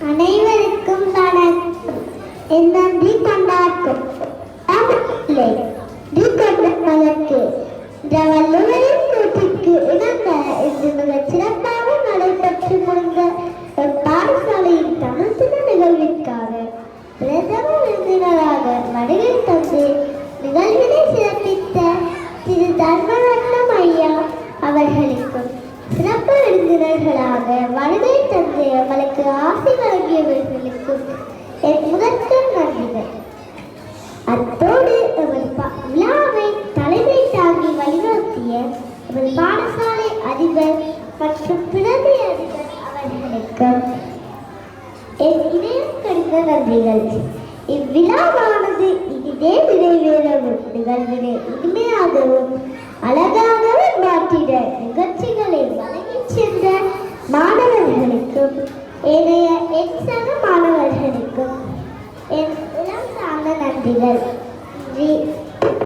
அனைவருக்கும் வணக்கம். என் நன்றி கொண்டாட்டம் கொண்டதற்கு இந்த வள்ளுவரின் கூட்டிற்கு இணங்க இன்று மிகச் சிறப்பாக நடைபெற்று முடிந்த பாடசாலையின் தமிழ் தின நிகழ்விற்காக பிரதம விருந்தினராக வருகை தந்து நிகழ்வினை சிறப்பித்த திரு தர்மரட்னம் ஐயா அவர்களுக்கும் சிறப்பு விருந்தினர்களாக வருகை தந்து எங்களுக்கு ஆசை வழங்கியவர்களுக்கும் என் முதற்கண் நன்றிகள். அத்தோடு விழாவை தலைமை தாங்கி வழிநடத்திய எமது பாடசாலை அதிபர் மற்றும் பிரதி அதிபர் அவர்களுக்கும் என் இதயம் கடிந்த நன்றிகள். இவ்விழாவானது இனிதே நிறைவேறவும் நிகழ்வினை இனிமையாகவும் அழகாகவும் மாற்றிட நிகழ்ச்சிகளை வழங்கிச் சென்ற மாணவர்களுக்கும் ஏனைய என் சக மாணவர்களுக்கும் என் இளம் சார்ந்த நன்றிகள்.